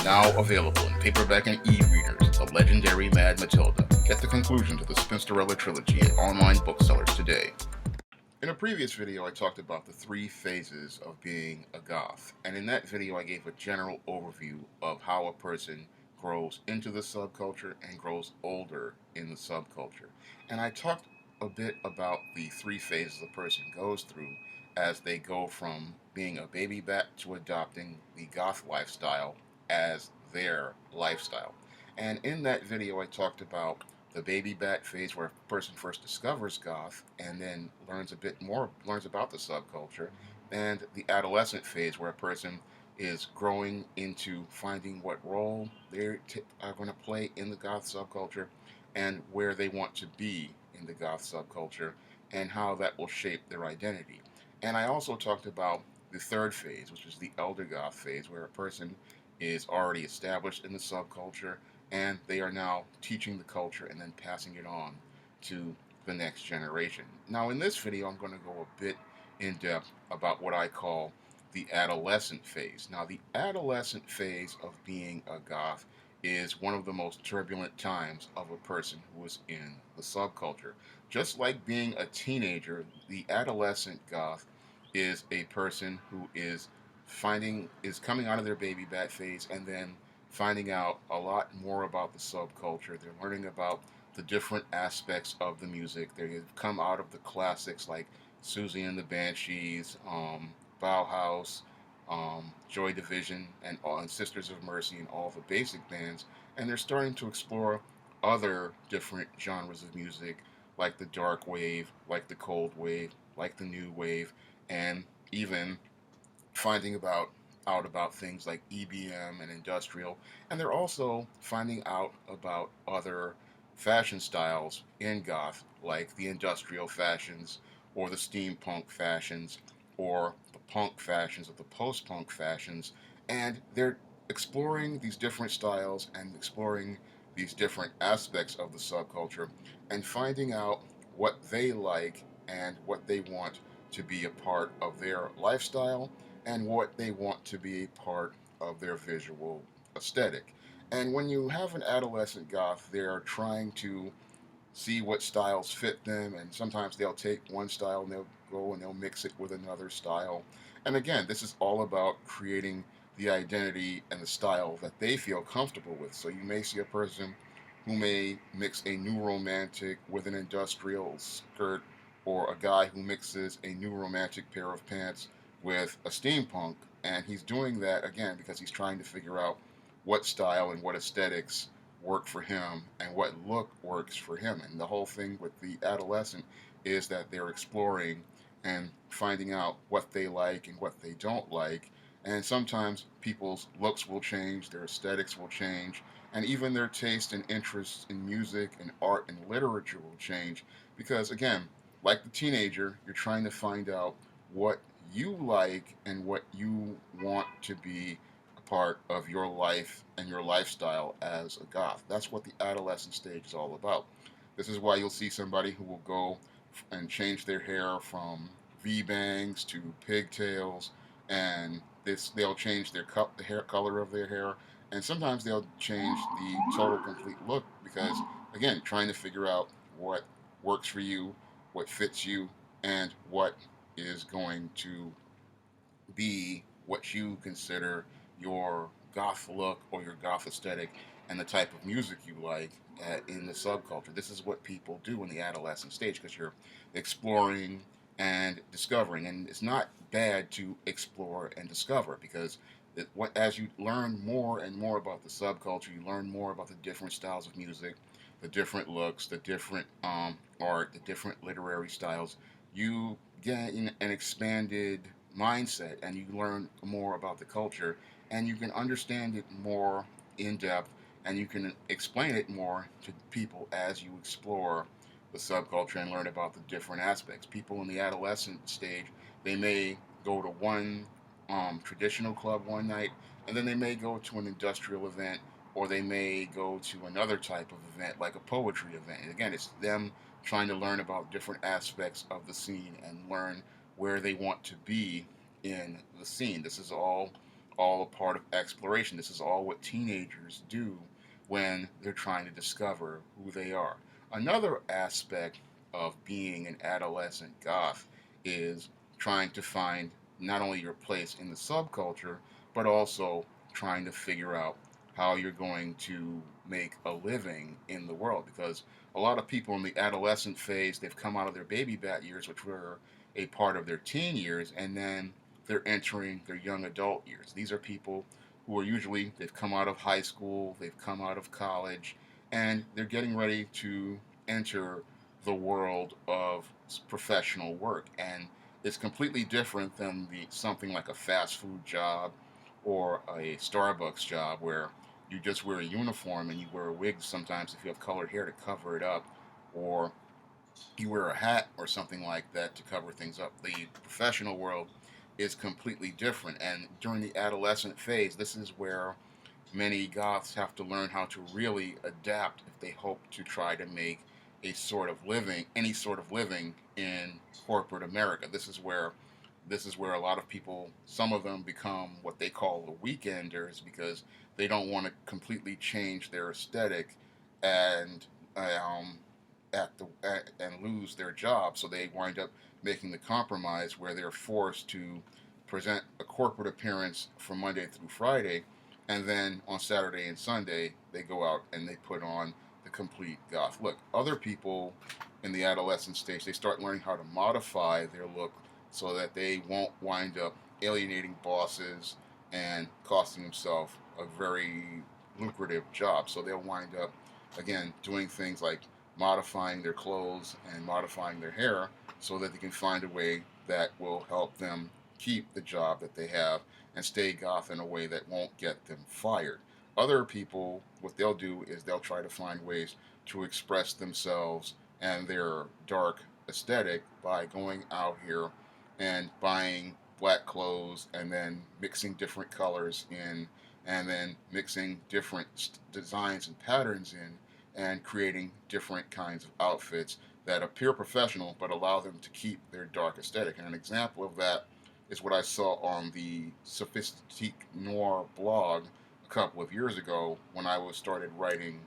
Now available in paperback and e-readers, The Legendary Mad Matilda. Get the conclusion to the Spinsterella trilogy in online booksellers today. In a previous video, I talked about the 3 phases of being a goth, and in that video I gave a general overview of how a person grows into the subculture and grows older in the subculture. And I talked a bit about the 3 phases a person goes through as they go from being a baby bat to adopting the goth lifestyle as their lifestyle. And in that video I talked about the baby bat phase, where a person first discovers goth and then learns about the subculture, and the adolescent phase, where a person is growing into finding what role they are going to play in the goth subculture and where they want to be in the goth subculture and how that will shape their identity. And I also talked about the 3rd phase, which is the elder goth phase, where a person is already established in the subculture and they are now teaching the culture and then passing it on to the next generation. Now in this video I'm going to go a bit in depth about what I call the adolescent phase. Now the adolescent phase of being a goth is one of the most turbulent times of a person who is in the subculture. Just like being a teenager, the adolescent goth is a person who is coming out of their baby bat phase and then finding out a lot more about the subculture. They're learning about the different aspects of the music. They've come out of the classics like Susie and the Banshees, Bauhaus, Joy Division, and Sisters of Mercy, and all the basic bands, and they're starting to explore other different genres of music, like the dark wave, like the cold wave, like the new wave, and even finding out about things like EBM and industrial, and they're also finding out about other fashion styles in goth, like the industrial fashions, or the steampunk fashions, or the punk fashions, or the post-punk fashions, and they're exploring these different styles and exploring these different aspects of the subculture and finding out what they like and what they want to be a part of their lifestyle and what they want to be a part of their visual aesthetic. And when you have an adolescent goth, they're trying to see what styles fit them, and sometimes they'll take one style and they'll go and they'll mix it with another style. And again, this is all about creating the identity and the style that they feel comfortable with. So you may see a person who may mix a new romantic with an industrial skirt, or a guy who mixes a new romantic pair of pants with a steampunk, and he's doing that again because he's trying to figure out what style and what aesthetics work for him and what look works for him. And the whole thing with the adolescent is that they're exploring and finding out what they like and what they don't like. And sometimes people's looks will change, their aesthetics will change, and even their taste and interests in music and art and literature will change because, again, like the teenager, you're trying to find out what you like and what you want to be a part of your life and your lifestyle as a goth. That's what the adolescent stage is all about. This is why you'll see somebody who will go and change their hair from V-bangs to pigtails, and they'll change the hair color of their hair, and sometimes they'll change the total complete look because, again, trying to figure out what works for you, what fits you, and what is going to be what you consider your goth look or your goth aesthetic and the type of music you like in the subculture. This is what people do in the adolescent stage because you're exploring and discovering, and it's not bad to explore and discover because as you learn more and more about the subculture, you learn more about the different styles of music, the different looks, the different art, the different literary styles. You gain an expanded mindset and you learn more about the culture and you can understand it more in depth and you can explain it more to people as you explore the subculture and learn about the different aspects. People in the adolescent stage, they may go to one traditional club one night and then they may go to an industrial event, or they may go to another type of event like a poetry event. And again, it's them trying to learn about different aspects of the scene and learn where they want to be in the scene. This is all all a part of exploration. This is all what teenagers do when they're trying to discover who they are. Another aspect of being an adolescent goth is trying to find not only your place in the subculture, but also trying to figure out how you're going to make a living in the world. Because a lot of people in the adolescent phase, they've come out of their baby bat years, which were a part of their teen years, and then they're entering their young adult years. These are people who are usually, they've come out of high school, they've come out of college, and they're getting ready to enter the world of professional work. And it's completely different than something like a fast food job or a Starbucks job where you just wear a uniform and you wear a wig sometimes if you have colored hair to cover it up, or you wear a hat or something like that to cover things up. The professional world is completely different. And during the adolescent phase, this is where many goths have to learn how to really adapt if they hope to try to make a sort of living, any sort of living in corporate America. This is where a lot of people, some of them become what they call the weekenders because they don't want to completely change their aesthetic and um, and lose their job. So they wind up making the compromise where they're forced to present a corporate appearance from Monday through Friday, and then on Saturday and Sunday they go out and they put on the complete goth look. Other people in the adolescent stage, they start learning how to modify their look so that they won't wind up alienating bosses and costing themselves a very lucrative job. So they'll wind up again doing things like modifying their clothes and modifying their hair so that they can find a way that will help them keep the job that they have and stay goth in a way that won't get them fired. Other people, what they'll do is they'll try to find ways to express themselves and their dark aesthetic by going out here and buying black clothes and then mixing different colors in and then mixing different designs and patterns in and creating different kinds of outfits that appear professional but allow them to keep their dark aesthetic. And an example of that is what I saw on the Sophistique Noir blog a couple of years ago when I was started writing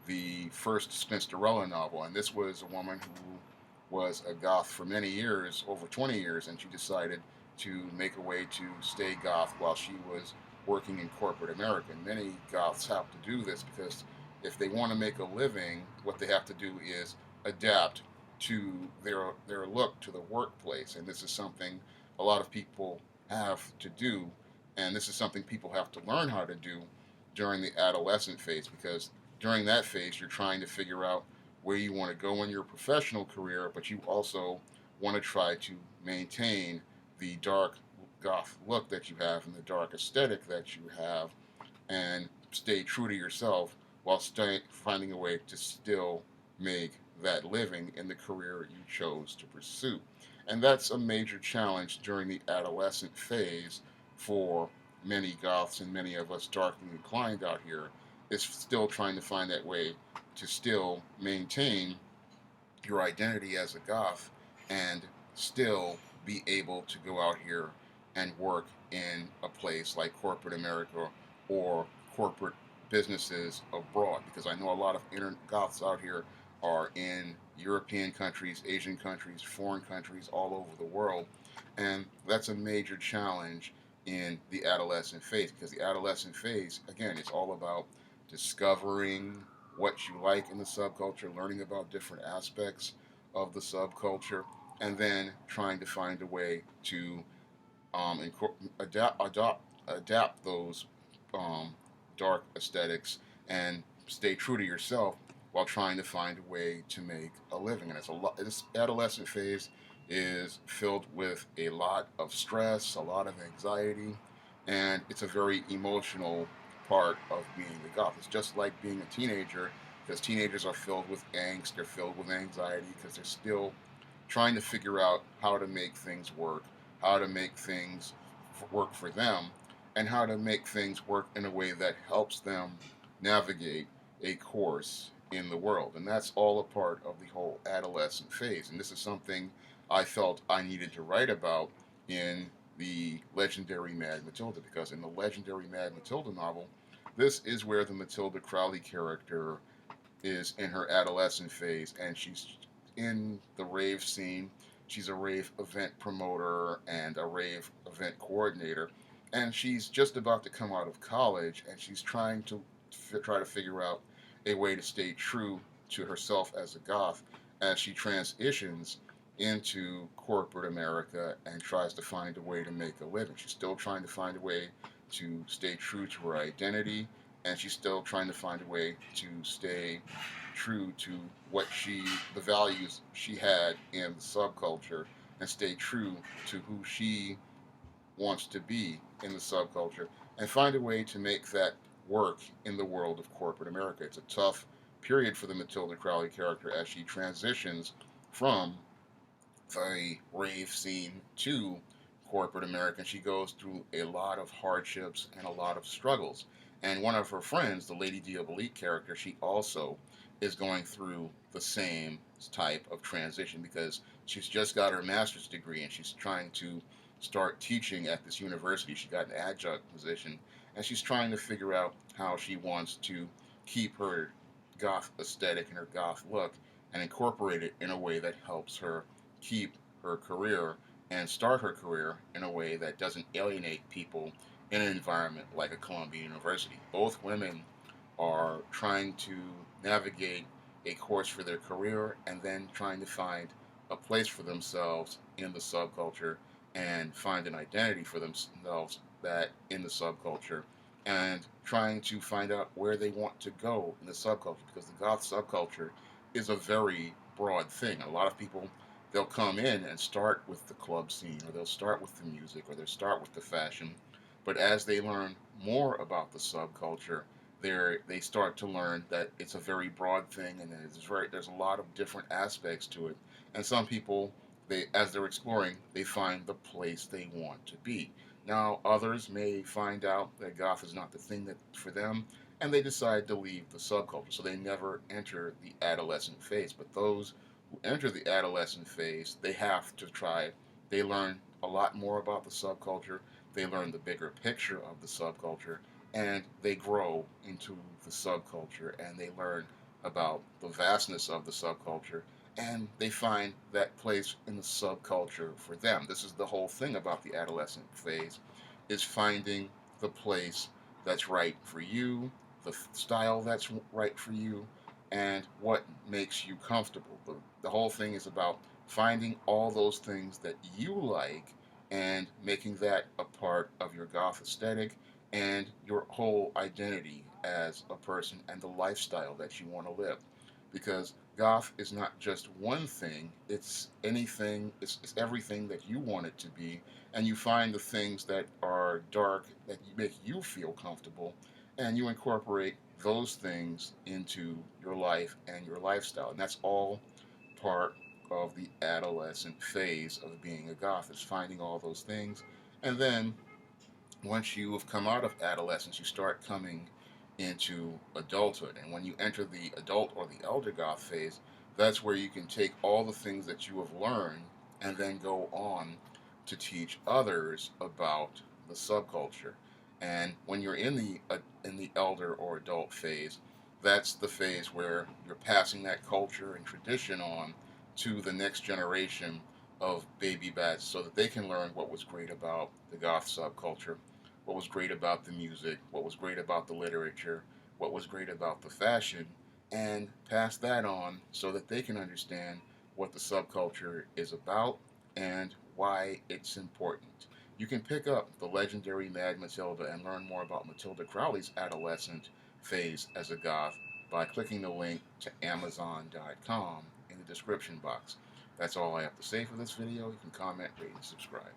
the first Spinsterella novel. And this was a woman who was a goth for many years, over 20 years, and she decided to make a way to stay goth while she was working in corporate America. And many goths have to do this because if they want to make a living, what they have to do is adapt to their look to the workplace. And this is something a lot of people have to do, and this is something people have to learn how to do during the adolescent phase, because during that phase you're trying to figure out where you want to go in your professional career, but you also want to try to maintain the dark goth look that you have and the dark aesthetic that you have and stay true to yourself while finding a way to still make that living in the career you chose to pursue. And that's a major challenge during the adolescent phase for many goths and many of us darkly inclined out here, is still trying to find that way to still maintain your identity as a goth and still be able to go out here and work in a place like corporate America or corporate businesses abroad. Because I know a lot of goths out here are in European countries, Asian countries, foreign countries, all over the world. And that's a major challenge in the adolescent phase, because the adolescent phase, again, it's all about discovering what you like in the subculture, learning about different aspects of the subculture, and then trying to find a way to adapt those dark aesthetics and stay true to yourself while trying to find a way to make a living. And this adolescent phase is filled with a lot of stress, a lot of anxiety, and it's a very emotional part of being a goth. It's just like being a teenager, because teenagers are filled with angst, they're filled with anxiety, because they're still trying to figure out how to make things work, how to make things work for them, and how to make things work in a way that helps them navigate a course in the world. And that's all a part of the whole adolescent phase. And this is something I felt I needed to write about in the legendary Mad Matilda, because in the legendary Mad Matilda novel, this is where the Matilda Crowley character is in her adolescent phase, and she's in the rave scene. She's a rave event promoter and a rave event coordinator, and she's just about to come out of college, and she's trying to try to figure out a way to stay true to herself as a goth as she transitions into corporate America and tries to find a way to make a living. She's still trying to find a way to stay true to her identity, and she's still trying to find a way to stay true to the values she had in the subculture, and stay true to who she wants to be in the subculture, and find a way to make that work in the world of corporate America. It's a tough period for the Matilda Crowley character as she transitions from the rave scene to corporate America. She goes through a lot of hardships and a lot of struggles. And one of her friends, the Lady Diabolite character, she also is going through the same type of transition because she's just got her master's degree and she's trying to start teaching at this university. She got an adjunct position and she's trying to figure out how she wants to keep her goth aesthetic and her goth look and incorporate it in a way that helps her keep her career and start her career in a way that doesn't alienate people in an environment like a Columbia University. Both women are trying to navigate a course for their career and then trying to find a place for themselves in the subculture and find an identity for themselves that in the subculture, and trying to find out where they want to go in the subculture, because the goth subculture is a very broad thing. A lot of people, they'll come in and start with the club scene, or they'll start with the music, or they'll start with the fashion, but as they learn more about the subculture, they start to learn that it's a very broad thing, and there's a lot of different aspects to it. And some people, as they're exploring, they find the place they want to be. Now, others may find out that goth is not the thing that for them, and they decide to leave the subculture. So they never enter the adolescent phase. But those who enter the adolescent phase, they have to try. They learn a lot more about the subculture. They learn the bigger picture of the subculture, and they grow into the subculture, and they learn about the vastness of the subculture, and they find that place in the subculture for them. This is the whole thing about the adolescent phase, is finding the place that's right for you, the style that's right for you, and what makes you comfortable. The whole thing is about finding all those things that you like and making that a part of your goth aesthetic and your whole identity as a person and the lifestyle that you want to live. Because goth is not just one thing, it's anything, it's everything that you want it to be, and you find the things that are dark that make you feel comfortable, and you incorporate those things into your life and your lifestyle. And that's all part of the adolescent phase of being a goth, is finding all those things. And then once you have come out of adolescence, you start coming into adulthood. And when you enter the adult or the elder goth phase, that's where you can take all the things that you have learned and then go on to teach others about the subculture. And when you're in the elder or adult phase, that's the phase where you're passing that culture and tradition on to the next generation of baby bats so that they can learn what was great about the goth subculture, what was great about the music, what was great about the literature, what was great about the fashion, and pass that on so that they can understand what the subculture is about and why it's important. You can pick up the legendary Mad Matilda and learn more about Matilda Crowley's adolescent phase as a goth by clicking the link to Amazon.com in the description box. That's all I have to say for this video. You can comment, rate, and subscribe.